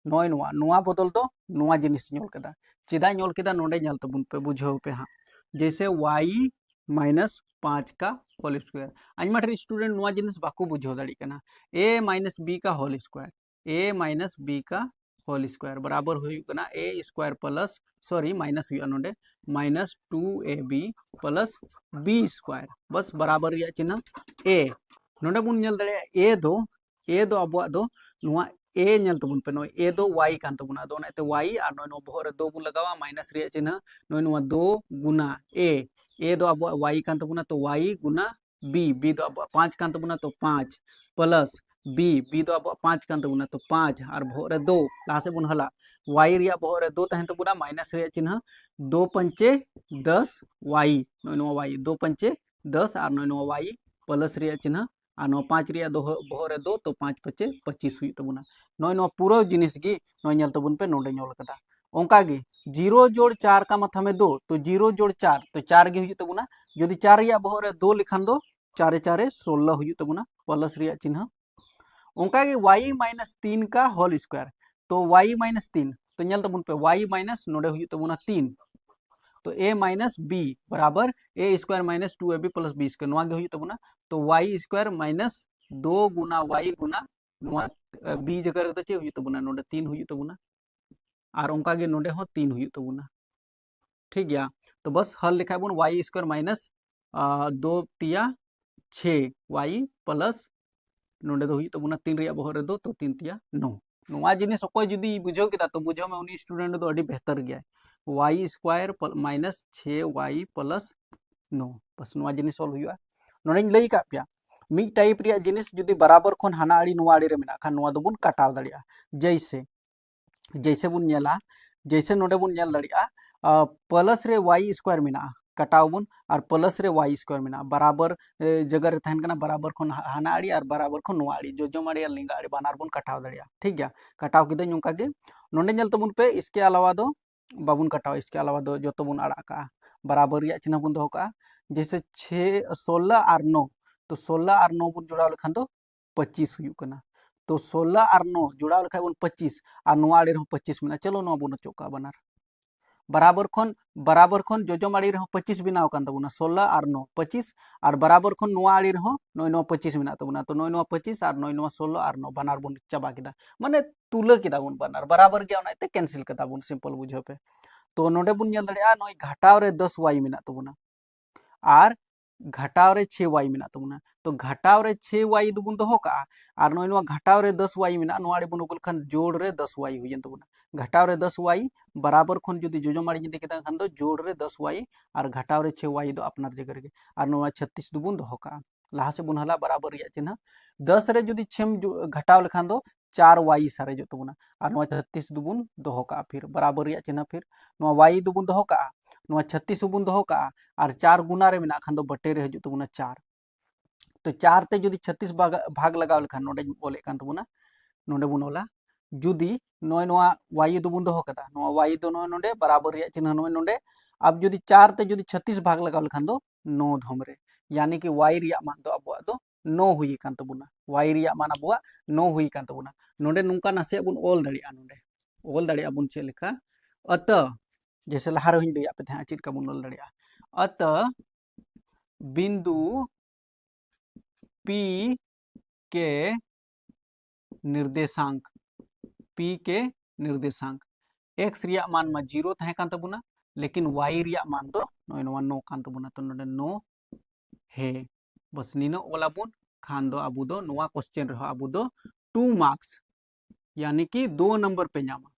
नय नुआ बदल दो नुआ जिनिस ñol केदा चेदा ñol केदा नोडे ñल तबुन पे बुझाव पे हाँ जैसे y माइनस 5 का होल स्क्वायर आजमा ढेर स्टूडेंट नुआ जिनिस बाको बुझो दाड़ी कना ए माइनस बी का whole square A minus B का होल स्क्वायर बराबर हुई कना A square plus sorry minus हुई नोडे minus 2ab plus B square बस बराबर रिया चिन्ह ए नोडे बुन नेल दाड़े ए दो अबुआ दो नुआ ए नेल तबुन पे नोय ए दो y कान तबुना दो नाते y और नोय नो बहर दो बुन लगावा माइनस रिया चिन्ह नोय नुआ दो गुना ए दो अब y कान तबुना तो y गुना b दो अब 5 कान तबुना तो 5 प्लस b दो अब 5 कान तबुना तो 5 और भोरे 2 लाहा से बुन हला y रिया भोरे 2 तहन तबुना माइनस रिया चिन्ह 2 पंचे 10 y नोय नो y 2 पंचे 10 और नोय नो y प्लस रिया चिन्ह और नो 5 रिया दो भोरे 2 तो 5 पचे 25 हुई तबुना नोय नो पूरा जिनिस गी नोय नेल तबुन पे नोडे ñol कदा ओंका गे 0 जोड़ 4 का माथा में 2 तो 0 जोड़ 4 तो 4 गे हुई तबुना जदि 4 रिया बहर रे 2 लिखान दो 4 4 16 हुई तबुना प्लस रिया चिन्ह ओंका गे y माइनस 3 का होल स्क्वायर तो y माइनस 3 तो ñल तबुन पे y माइनस नोडे हुई तबुना 3 तो a माइनस b बराबर a square minus 2ab plus b square नोआ गे हुई तबुना तो y स्क्वायर माइनस 2 गुना y गुना नोआ b जगह रे चे हुई तबुना नोडे 3 हुई तबुना और उनका गे नोडे हो 3 हुई तबुना ठीक गया तो बस हल लिखा बुन y स्क्वायर माइनस 2 तिया 6 y प्लस नोडे दो हुई तबुना 3 रिया बहर दो तो 3 तिया 9 नोआ जिनिस अकोय जुदी बुझो केदा तो बुझो में उनी स्टूडेंट दो अडी बेहतर गया y square minus 6y plus 9 बस नोआ जिनिस सॉल्व हुआ नोडे लई का पिया मी टाइप रिया जिनिस जुदी बराबर खन हाना आड़ी नोआ आड़ी रे मेना खान नोआ दो बुन काटाव दाड़िया जैसे जैसे बुन नेला जैसे नोडे बुन नेल दाड़िया प्लस रे y स्क्वायर मेना कटाव बुन और प्लस रे y स्क्वायर मेना बराबर जगह रे तहन कना बराबर खन हाना आड़ी और बराबर खन नोआ आड़ी जो आड़ी और लिंगा आड़ी बानार बुन कटाव दाड़िया ठीक गया कटाव किदे नुका गे नोडे नेल तबुन पे इसके अलावा दो बाबुन कटाव इसके अलावा दो जो तबुन आड़ा का बराबर रिया चिन्ह बुन दो का जैसे 6 16 और 9 तो 16 और 9 बुन जोड़ाव लेखान दो 25 हुई कना तो 16 और 9 जोड़ा लेखा बुन 25 और नोआ आड़ी रहो 25 मेना चलो नोआ बुन चौका बनार बराबर खन जोजो आड़ी रहो 25 बनाव कान तबुना 16 और 9 25 और बराबर खन नोआ आड़ी रहो नोय नो 25 मेना तबुना तो नोय नो 25 और नोय नो 16 और 9 बनार बुन चाबा केदा माने तुला केदा बुन बनार बराबर गया ओनाते कैंसिल केदा बुन सिंपल बुझो पे तो नोडे बुन नेल दड़िया नोय घटाव रे 10 y मेना तबुना और घटाव रे 6 y मेना तबुना तो घटाव रे 6 y दुबुन दोहो का और नोय नो घटाव रे 10 y मेना नोआ बुन उगल खान जोड़ रे 10 y हुयन तबुना घटाव रे 10 y बराबर खन जदि जोजो माड़ी जदि केता खान दो जोड़ रे 10 y और घटाव रे 6 y दो अपनार जगह रे और नोआ 36 दुबुन दोहो का लाहा से बुन हला बराबर रिया चिन्ह 10 रे जदि 6 घटाव लेखान दो 4 y सारे जो तबुना और नोआ 36 दुबुन दोहो का फिर बराबर रिया चिन्ह फिर नोआ y दुबुन दोहो का नोआ 36 बुन दोहो का और 4 गुना रे मेना खान दो बटे रे हजू तबुना 4 तो 4 ते जुदी 36 भाग लगाव लेखान नोडे बोले कान तबुना नोडे बुन ओला जुदी नोय नोआ y दुबुन दोहो कदा नोआ y दो नोय नोडे बराबर रिया चिन्ह नोय नोडे अब जुदी 4 ते जुदी 36 भाग लगाव लेखान दो 9 धम रे यानी कि y रिया मान दो अबुआ दो 9 हुई कान तबुना y रिया मान अबुआ 9 हुई कान तबुना नोडे नुका नासे बुन ओल दाड़िया नोडे ओल दाड़िया बुन चे लेखा अत जैसे लहार हुई लैया पे थे चेद का बुन ओल दाड़िया अत बिंदु P के निर्देशांक P के निर्देशांक x रिया मान मा 0 थे कान तबुना लेकिन y रिया मान दो नोय नोआ 9 कान तबुना तो नोडे 9 हे बस नीनो ओला बुन खान दो अबु दो नोआ क्वेश्चन रहो अबु दो 2 मार्क्स यानी कि 2 नंबर पे नामा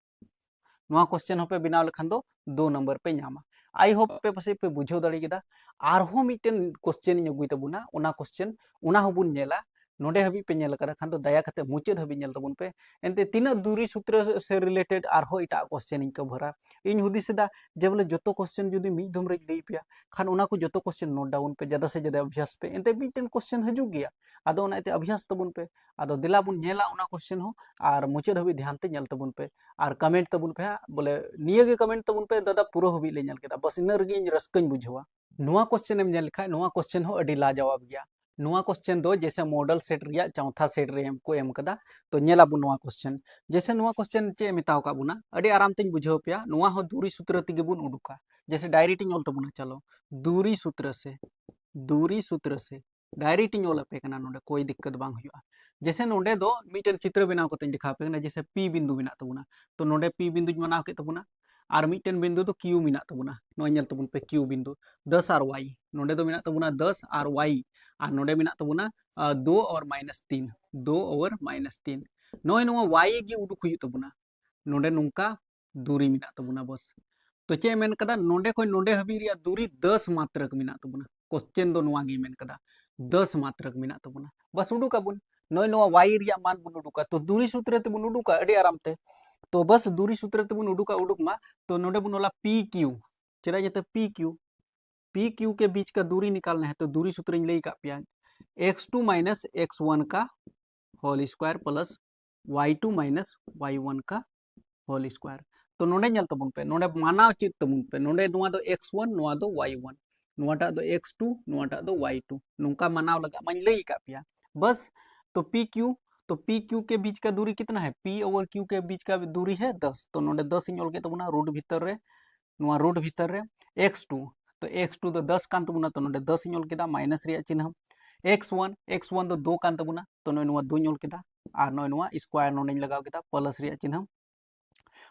नोआ क्वेश्चन होपे बिनाव लेखान दो 2 नंबर पे नामा आई होप पे पसे पे बुझो दाड़ी केदा आरहो मिटेन क्वेश्चन इन अगुई तबुना ओना क्वेश्चन ओना होबुन नेला नोडे हबी पे नेल करा खान तो दया कते मुचेद हबी नेल तबुन पे एनते तीना दूरी सूत्र से रिलेटेड आरहो इटा क्वेश्चन इन कभरा इन हुदिसदा जे बोले जतो क्वेश्चन जुदी मी धम रे लई पिया खान ओना को जतो क्वेश्चन नोट डाउन पे ज्यादा से ज्यादा अभ्यास पे एनते मिटेन क्वेश्चन हजू गया आदो ओनाते अभ्यास तबुन पे आदो दिला बुन नेला ओना क्वेश्चन हो और मुचेद हबी ध्यान ते नेल तबुन पे और कमेंट तबुन पे बोले निये गे कमेंट तबुन पे दादा पूरा हबी ले नेल केदा बस इन रगे इन रस्कन बुझवा नोआ क्वेश्चन एम नेल खा नोआ क्वेश्चन हो अडी ला जवाब गया नुआ क्वेश्चन दो जैसे मॉडल सेट रिया चौथा सेट रे को एम कदा तो नेलाबु नुआ क्वेश्चन जैसे नुआ क्वेश्चन चे मेताव का बुना अड़ी आराम तें बुझाव पेया नुआ हो दूरी सूत्र तिगे बुन उडुका जैसे डायरेक्ट इन तबुना चलो दूरी सूत्र से डायरेक्ट इन पे कना नोडे कोई दिक्कत बांग हुआ जैसे नोडे दो मीटन चित्र बनाव कते दिखा पे कना जैसे पी बिंदु बिना तबुना तो नोडे पी बिंदु बनाव के तबुना और मीटन बिंदु तो क्यू मिना तबुना नोय नेल तबुन पे क्यू बिंदु 10 और वाई नोडे दो मिना तबुना 10 और वाई और नोडे मिना तबुना 2 और -3 2 और -3 नोय नो वाई गी उडुक हुई तबुना नोडे नुंका दूरी मिना तबुना बस तो चे मेन कदा नोडे कोई नोडे हबी रिया दूरी 10 मात्रक मिना तबुना क्वेश्चन दो नुआ गी मेन कदा 10 मात्रक मिना तबुना बस उडुका बुन नोय नो वाई रिया मान बुन उडुका तो दूरी सूत्र ते बुन उडुका अड़ी आराम ते तो बस दूरी सूत्र ते बुन उडुका उडुक मा तो नोडे बुन वाला पी क्यू चला जाते पी क्यू के बीच का दूरी निकालना है तो दूरी सूत्र इन लई का पिया x2 माइनस x1 का whole square plus y2 minus y1 का होल स्क्वायर तो नोडे नेल तबुन पे नोडे मानाव चित तबुन पे नोडे नुआ दो x1 नुआ दो y1 नुआटा दो x2 नुआटा दो y2 नुका मानाव लगा मन लई का पिया बस तो पी क्यू के बीच का दूरी कितना है p और q के बीच का दूरी है 10 तो नोडे 10 इन के तबुना रूट भीतर रे नुआ रूट भीतर रे x2 तो x2 तो 10 कान तबुना तो नोडे 10 इन केदा माइनस रिया चिन्ह x1 तो 2 कान तबुना तो नोय नुआ 2 इन केदा और नोय नुआ स्क्वायर नोडे लगाव केदा प्लस रिया चिन्ह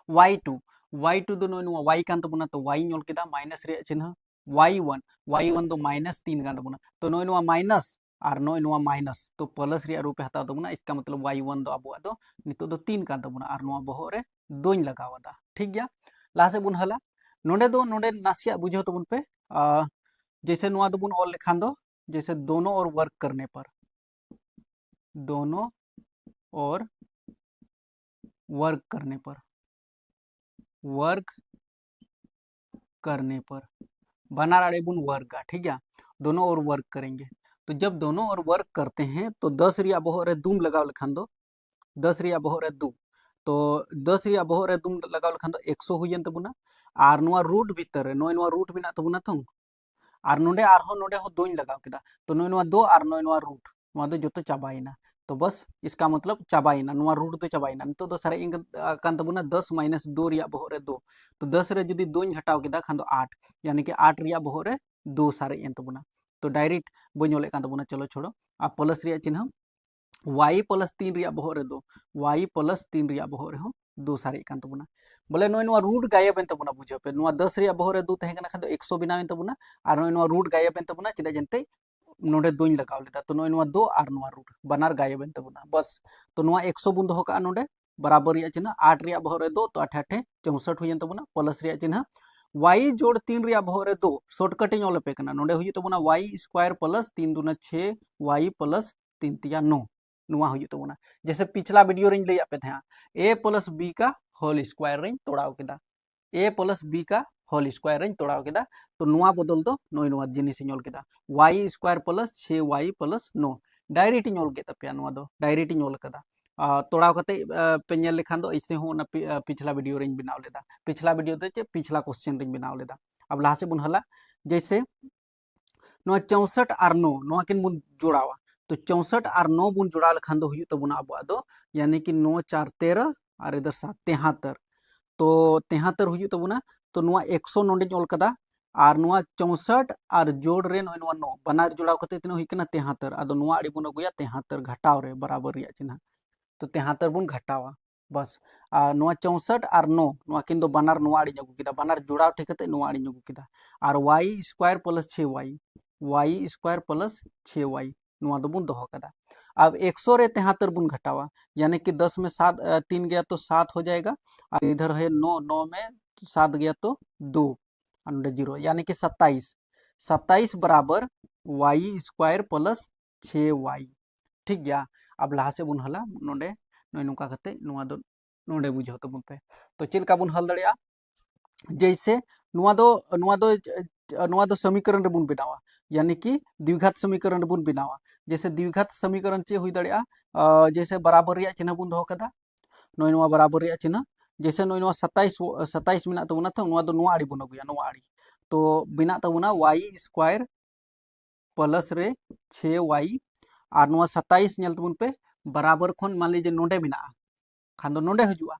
y2 दो नोय नुआ y कान तबुना तो y इन केदा माइनस रिया चिन्ह y1 तो -3 कान तबुना तो नोय नुआ माइनस और नोय नुआ माइनस तो प्लस रिया रूप हता तबुना इसका मतलब y1 दो अबो दो नितो दो 3 कान तबुना और नुआ बहो रे 2 इन लगावदा ठीक गया लाहा से बुन हला नोडे नासिया बुझो तबुन पे जैसे नुआ दो बुन ऑल लेखान दो जैसे दोनों और वर्क करने पर बनार आड़े बुन वर्क का ठीक है दोनों और वर्क करेंगे तो जब दोनों और वर्क करते हैं तो 10 रिया बहो रे दूम लगाव लेखान दो 10 रिया बहो रे दू तो 10 रिया बहो रे दूम लगाव लेखान दो 100 हुयन तबुना और नुआ रूट भीतर रे नोय नुआ रूट बिना तबुना थों और नोडे आरहो नोडे हो 2 इन लगाव केदा तो नोय नुआ 2 और नोय नुआ रूट नुआ दो जोतो चाबाइना तो बस इसका मतलब चाबाइना नुआ रूट तो चाबाइना नितो दो सारे इन कान तबुना 10 माइनस 2 रिया बहो रे 2 तो 10 रे जुदी 2 इन हटाव केदा खान दो 8 यानी कि 8 रिया बहो रे 2 सारे इन तबुना तो डायरेक्ट बኞले कान तबुना चलो छोड़ो आ प्लस रिया चिन्ह y प्लस 3 रिया बहो रे 2 y प्लस 3 रिया बहो रे हो 2 सारे कान तबुना बोले नोय नुआ रूट गायब एन तबुना बुझो पे नुआ 10 रिया बहो रे 2 तहे कना खान दो 100 बनाव एन तबुना और नोय नुआ रूट गायब एन तबुना चेदा जंते नोडे 2 इन लगाव लेदा तो नोय नुआ 2 और नुआ रूट बनार गायब एन तबुना बस तो नुआ 100 बुन दोहो का नोडे बराबर रिया चिन्ह 8 रिया बहो रे 2 तो 8 8 64 हुयन तबुना प्लस रिया चिन्ह y जोड़ 3 रिया बहो रे 2 शॉर्टकट इन ओले पे कना नोडे हुई तबुना y स्क्वायर प्लस 3 दूना 6 y प्लस 3 तिया 9 नुआ हुई तबुना जैसे पिछला वीडियो रिंग लई आपे था a प्लस b का होल स्क्वायर रिंग तोड़ाव केदा a प्लस b का होल स्क्वायर रिंग तोड़ाव केदा तो नुआ बदल दो नोय नुआ जिनिस इन ओल केदा y square plus 6y plus 9 direct इन ओल केदा पे नुआ दो डायरेक्ट इन ओल केदा तोड़ाव कते पे नेल लेखान दो ऐसे हो ना पिछला वीडियो रिंग बनाव लेदा पिछला वीडियो दे चे पिछला क्वेश्चन रिंग बनाव लेदा अब लाहा से बुन हला जैसे नुआ 64 और 9 नुआ किन बुन जोड़ावा तो 64 और 9 बुन जोड़ा लेखान दो हुई तबुना अब दो यानी कि 9 4 13 और इधर 7 73 तो 73 हुई तबुना तो नुआ 100 नोडे ओल कदा और नुआ 64 और जोड़ रे नोय नुआ 9 बनार जोड़ाव कते तिनो हुई कना 73 आदो नुआ आड़ी बुन अगुया 73 घटाव रे बराबर रिया चिन्ह तो 73 बुन घटावा बस नुआ 64 और 9 नुआ किन दो बनार नुआ आड़ी अगु केदा बनार जोड़ाव ठेकते नुआ आड़ी अगु केदा और y square plus 6y square plus 6y नुआ दो बुन दोहो कदा अब 100 रे 73 बुन घटावा यानी कि 10 में 7 3 गया तो 7 हो जाएगा और इधर है 9 में 7 गया तो 2 और 0 यानी कि 27 बराबर y स्क्वायर प्लस 6y ठीक गया अब लाहा से बुन हला नोडे नोय नुका कते नुआ दो नोडे बुझो तबुन पे तो चेल का बुन हल दड़िया जैसे नुआ दो समीकरण रे बुन बनावा यानी कि द्विघात समीकरण रे बुन बनावा जैसे द्विघात समीकरण चे हुई दड़िया जैसे बराबर रिया चिन्ह बुन दोहो कदा नोय नुआ बराबर रिया चिन्ह जैसे नोय नुआ 27 मिना तबुना तो नुआ दो नुआ आड़ी बुन अगुया नुआ आड़ी तो बिना तबुना y स्क्वायर प्लस रे 6y और नोआ 27 नेल तबुन पे बराबर खन मान लीजिए नोडे बिना खान दो नोडे हजुआ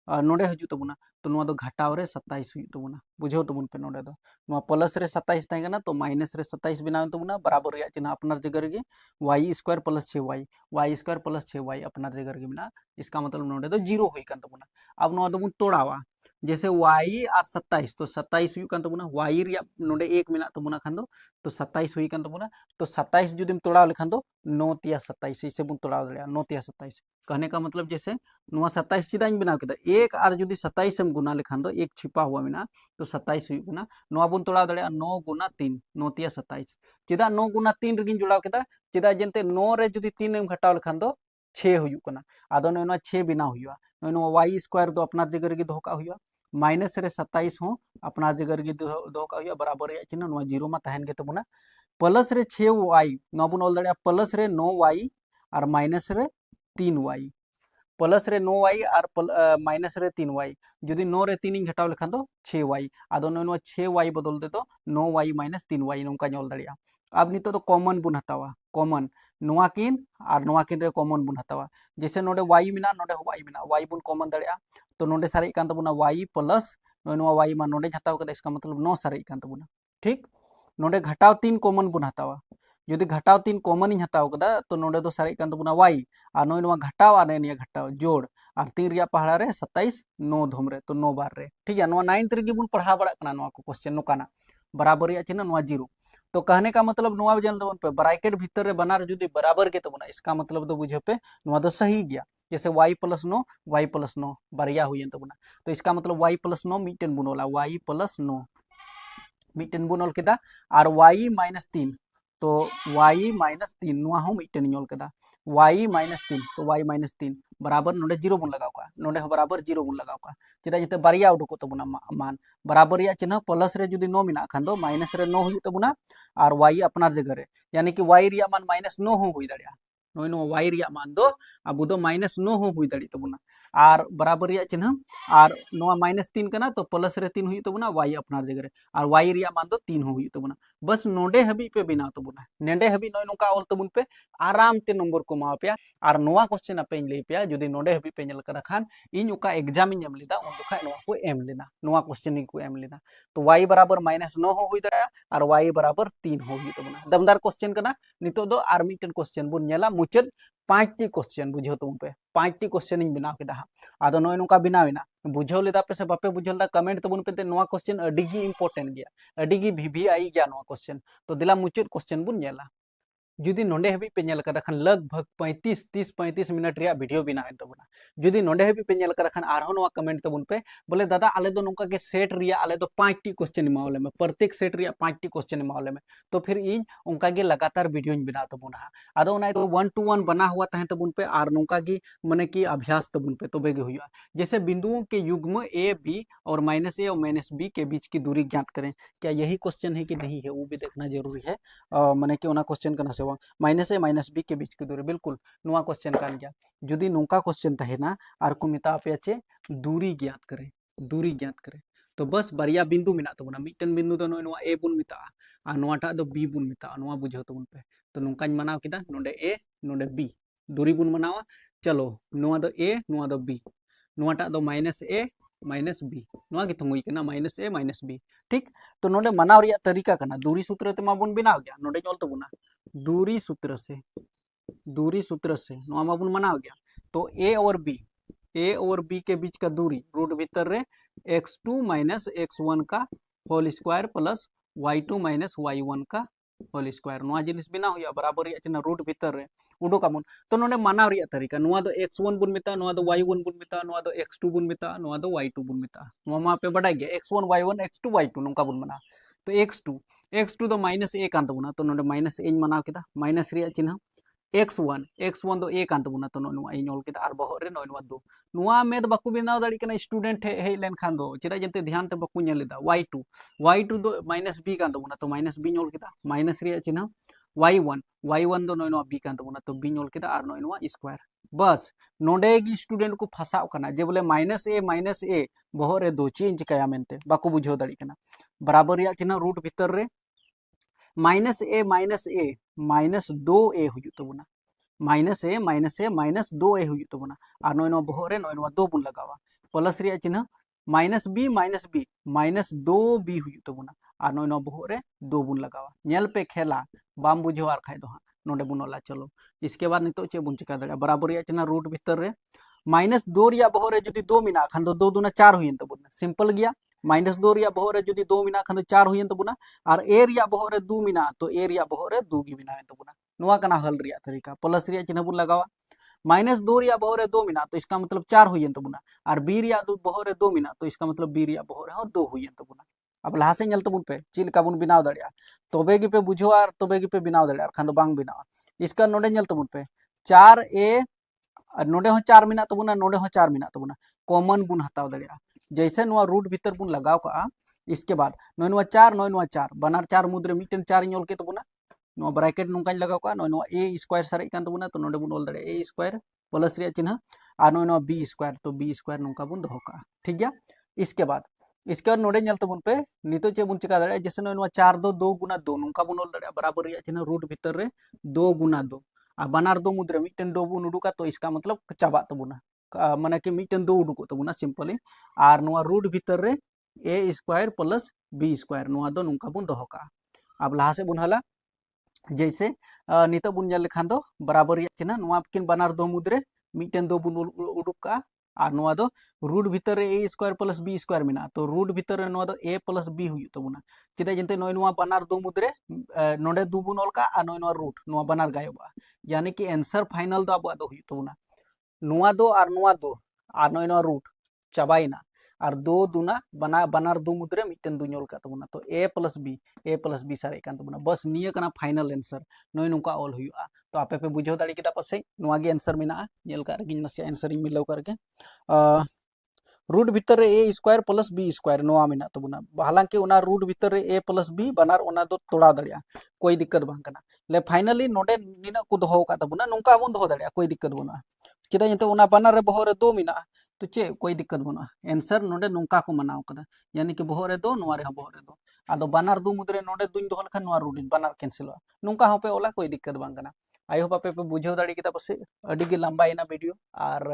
नोडे हजू तबुना तो नोआ दो घटाव रे 27 हुई तबुना बुझो तबुन पे नोडे दो नोआ प्लस रे 27 ताई गना तो माइनस रे 27 बिना तबुना बराबर या चिन्ह अपना जगह रे y square plus 6y y square plus 6y अपना जगह रे बिना इसका मतलब नोडे दो 0 हुई कान तबुना अब नोआ दबुन तोड़ावा जैसे y और 27 तो 27 हुई कान तबुना y रे नोडे 1 मिना तबुना खान दो तो 27 हुई कान तबुना तो 27 जुदिम तोड़ाव लेखान दो 9 तिया 27 इसे बुन तोड़ाव दड़िया 9 तिया 27 कहने का मतलब जैसे नुआ 27 चिदा बनाव केदा एक और जुदी 27 हम गुना लेखान दो एक छिपा हुआ मिना तो 27 हुई गुना नुआ बुन तोड़ा दड़िया 9 गुना 3 9 तिया 27 चिदा 9 गुना 3 रगिन जुड़ाव केदा चिदा जंते 9 रे जुदी 3 हम घटाव लेखान दो 6 हुई गुना आदो नुआ 6 बिना हुआ नुआ y स्क्वायर दो अपना जगह रे दोका हुआ माइनस रे 27 हो अपना जगह रे दोका हुआ बराबर या चिन्ह नुआ 0 मा तहन के तबुना प्लस रे 6y नुआ बुन ऑल दड़िया प्लस रे 9y और माइनस रे 3y प्लस रे 9y और माइनस रे 3y जुदी 9 रे 3 घटाव लेखान दो 6y आदो नो 6y बदल दे तो 9y माइनस 3y नोंका ñol दड़िया अब नितो तो कॉमन बुन हतावा कॉमन नोआ किन रे कॉमन बुन हतावा जैसे नोडे y मिना नोडे y मिना y बुन कॉमन दड़िया तो नोडे सारे कान तबुना y प्लस नोआ y मा नोडे हताव कदा इसका मतलब 9 सारे कान तबुना ठीक नोडे घटाव 3 कॉमन बुन हतावा जुदी घटाव 3 कॉमन हताव कदा तो नोडे दो सारे कान तबुना y और नोई घटाव और निया घटाव जोड़ और 3 रिया पहाड़ा रे 27 9 धम रे तो 9 बार रे ठीक है नोआ 9th रे बुन पढ़ा बड़ा कना नोआ को क्वेश्चन नोकाना बराबर या चिन्ह नोआ 0 तो कहने का मतलब नोआ जन तबन पे ब्रैकेट भीतर रे बनार जुदी बराबर के तबना इसका मतलब तो बुझे पे नोआ दो सही गया जैसे y प्लस 9 बारिया हुई तबना तो इसका मतलब y प्लस 9 मिटेन बुनोला y प्लस 9 मिटेन बुनोल केदा और y माइनस 3 तो y माइनस 3 नुआ हो मिटेन ñol केदा y माइनस 3 तो y माइनस 3 बराबर नोडे 0 बुन लगाव का नोडे बराबर 0 बुन लगाव का चेदा जते बारिया उडुको तबुना मान बराबर या चिन्ह प्लस रे जुदी 9 मिना खान दो माइनस रे 9 हुई तबुना और y अपना जगह रे यानी कि y रिया मान माइनस 9 हो हुई दड़िया नोई नो y रिया मान दो अब दो माइनस 9 हो हुई दड़ी तबुना और बराबर या चिन्ह और नोआ माइनस 3 कना तो प्लस रे 3 हुई तबुना y अपना जगह रे और y रिया मान दो 3 हो हुई तबुना बस नोडे हबी पे बिना तबुना नेडे हबी नोई नोका ऑल तबुन पे आराम ते नंबर को मा पे और नोआ क्वेश्चन अपे ले पे जुदी नोडे हबी पे करा खान इन उका एग्जाम इन एम लेदा उन दुखा नोआ को एम लेना नोआ क्वेश्चन को एम लेना तो y बराबर माइनस 9 हो हुई दड़ा और y बराबर 3 हो हुई तबुना दमदार क्वेश्चन कना नितो दो आर मिटन क्वेश्चन बुन नेला मुचद 5टी क्वेश्चन बुझो तुम पे 5टी क्वेश्चन इन बिना केदा आदो नोय नुका बिनाविना बुझो लेदा पे से बापे बुझल दा कमेंट तबुन पे नोआ क्वेश्चन अडिगी इंपोर्टेंट गया अडिगी वीवीआई गया नोआ क्वेश्चन तो दिला मुचद क्वेश्चन बुन नेला जुदी नोडे हबी पे नेल कदा खान लगभग 35 मिनट रिया वीडियो बिना है तबुना जुदी नोडे हबी पे नेल कदा खान आरहो नोआ कमेंट तबुन पे बोले दादा आले दो नोका के सेट रिया आले दो 5टी क्वेश्चन मावले में प्रत्येक सेट रिया 5टी क्वेश्चन मावले में तो फिर इन उनका के लगातार वीडियो इन बिना तबुना आदो ना तो 1 to 1 बना हुआ तहे तबुन पे आर नोका की माने की अभ्यास तबुन पे तबे के हुआ जैसे बिंदुओं के युग्म a b और -a और -b के बीच की दूरी ज्ञात करें क्या यही क्वेश्चन है कि नहीं है वो भी देखना जरूरी है माने कि ओना क्वेश्चन करना से -a -b के बीच की दूरी बिल्कुल नुआ क्वेश्चन कान गया जुदी नोका क्वेश्चन तहेना आर को मिता पे अच्छे दूरी ज्ञात करे तो बस बारिया बिंदु मिना तबना मिटन बिंदु दो नुआ a बुन मिता आ नुआटा दो b बुन मिता नुआ बुझो तबन पे तो नोकाñ मनाव किदा नोडे a नोडे b दूरी बुन मनावा चलो नुआ दो a नुआ दो b नुआटा दो -a -b नुआ की थंगुई कना -a -b ठीक तो नोडे मनाव रिया तरीका कना दूरी सूत्र ते माबुन बिनाव गया नोडे ñol तबुना दूरी सूत्र से नुआ माबुन मनाव गया तो a और b के बीच का दूरी रूट भीतर रे x2 - x1 का whole square plus y2 - y1 का होल स्क्वायर नुआ जिनिस बिना हुआ बराबर या चिन्ह रूट भीतर रे उडोका मुन तो नोडे मानाव रिया तरीका नुआ दो x1 बुन मिता नुआ दो y1 बुन मिता नुआ दो x2 बुन मिता नुआ दो y2 बुन मिता नुआ मा पे बड़ा गया x1 y1 x2 y2 नोका बुन मना तो x2 दो -a कान तबुना तो नोडे -a इन मनाव केदा माइनस रिया चिन्ह x1 दो a कान तबुना तो नुआ इन ऑल केदा आर बहो रे नुआ दो नुआ में बाकु बिनाव दाड़ी कना स्टूडेंट हे लेन खान दो चिदा जंते ध्यान ते बाकु नेलेदा y2 दो -b कान तबुना तो -b ñol केदा माइनस रिया चिन्ह y1 दो नुआ b कान तबुना तो b ñol केदा आर नुआ स्क्वायर बस नोडे गी स्टूडेंट को फसाव कना जे बोले -a बहो रे दो चेंज कया मेनते बाकु बुझो दाड़ी कना बराबर या चिन्ह रूट भीतर रे माइनस ए माइनस 2a हुजुग तबुना माइनस ए माइनस 2a हुजुग तबुना और नोय नो बहरे नोय 2 बुन लगावा प्लस रिया चिन्ह माइनस बी माइनस 2b हुजुग तबुना और नोय नो बहरे 2 बुन लगावा नेल पे खेला बाम बुझो आर खाय दो हा नोडे बुन ओला चलो इसके बाद नितो चे बुन चिका दड़े बराबर रिया चिन्ह रूट भीतर रे माइनस 2 रिया बहरे जुदी 2 मिना खान दो 2 दुना 4 हुयन तबुना सिंपल गया माइनस 2 रिया बहरे जुदी 2 मिना खान दो 4 हुयन तबुना और ए रिया बहरे 2 मिना तो ए रिया बहरे 2 गी बिना तबुना नुआ कना हल रिया तरीका प्लस रिया चिन्ह बुन लगावा माइनस 2 रिया बहरे 2 मिना तो इसका मतलब 4 हुयन तबुना और बी रिया बहरे 2 मिना तो इसका मतलब बी रिया बहरे हो 2 हुयन तबुना अब लहा से तबुन पे चील का बुन बिनाव दड़िया तबे गी पे बुझो और तबे गी पे बिनाव दड़िया खान दो बांग बिनावा इसका नोडे तबुन पे 4a नोडे हो 4 मिना तबुना नोडे हो 4 मिना तबुना कॉमन बुन हताव दड़िया जैसे नुआ रूट भीतर बुन लगाव का इसके बाद नोय 4 बनार 4 मुद्रे मिटन 4 इन ओल के तबुना नुआ ब्रैकेट नुका लगाव का नोय a स्क्वायर सारे कान तबुना तो नोडे बुन ओल दड़े a स्क्वायर प्लस रिया चिन्ह और नोय b स्क्वायर तो b स्क्वायर नुका बुन दोहो का ठीक गया इसके बाद नोडे नेल तबुन पे नितो चे बुन चिका दड़े जैसे नोय 4 दो 2 गुना 2 नुका बुन ओल दड़े बराबर रिया चिन्ह रूट भीतर रे 2 गुना 2 और बनार 2 मुद्रे मिटन 2 बुन उडुका तो इसका मतलब चाबा तबुना माने कि मिटन 2 उडुको तबुना सिंपली और नुआ रूट भीतर रे a square plus b square नुआ दो नुका बुन दोहो का अब लहा से बुन हला जैसे नितो बुन नेल लेखान दो बराबर रिया चिन्ह नुआ किन बनार 2 मुद्रे मिटन 2 बुन उडुक का और नुआ दो रूट भीतर रे a square plus b square मिना तो रूट भीतर रे नुआ दो a प्लस b हुई तबुना चिदा जंते नोय नुआ बनार 2 मुद्रे नोडे 2 बुन ओल का और नोय नुआ रूट नुआ बनार गायबा यानी कि आंसर फाइनल दो अब दो हुई तबुना नुआ दो और नोय नुआ रूट चाबाइना और 2 दुना बनार 2 मुद्रे मिटन 2 ओल का तबुना तो a प्लस b सारे कान तबुना बस निया कना फाइनल आंसर नोय नुका ऑल हुआ तो आपे पे बुझो दाड़ी किदा पासे नुआ गे आंसर मिना नेल का रगिन नसे आंसर मिलाव करके रूट भीतर रे a square plus b square नोआ मिना तबुना हालांकि उना रूट भीतर रे a प्लस b बनार उना दो तोड़ा दड़िया कोई दिक्कत बांग कना ले फाइनली नोडे निना को दोहो का तबुना नुका बुन दोहो दड़िया कोई दिक्कत बना चिदा जंते उना बनार रे बहो रे 2 मिना तो चे कोई दिक्कत बना आंसर नोडे नुका को मनाव कदा यानी कि बहो रे 2 नुआ रे बहो रे 2 आदो बनार 2 मुद्रे नोडे दुन दोहो लखन नुआ रूट बनार कैंसिल नुका हो पे ओला कोई दिक्कत बांग कना आई होप आपे पे बुझो दाड़ी किदा पासे अडी गे लंबा इना वीडियो और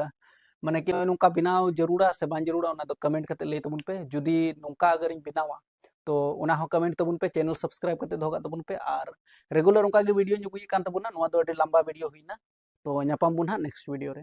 माने कि नुका बिनाव जरूरा से बां जरूरा उना दो कमेंट करते ले तबुन पे जुदी नुका अगर इन बिनावा तो उना हो कमेंट तबुन पे चैनल सब्सक्राइब करते दोगा तबुन पे और रेगुलर उनका गे वीडियो नुगुई कान तबुना नुआ दो अडी लंबा वीडियो हुईना तो न्यापाम बुन हा नेक्स्ट वीडियो रे।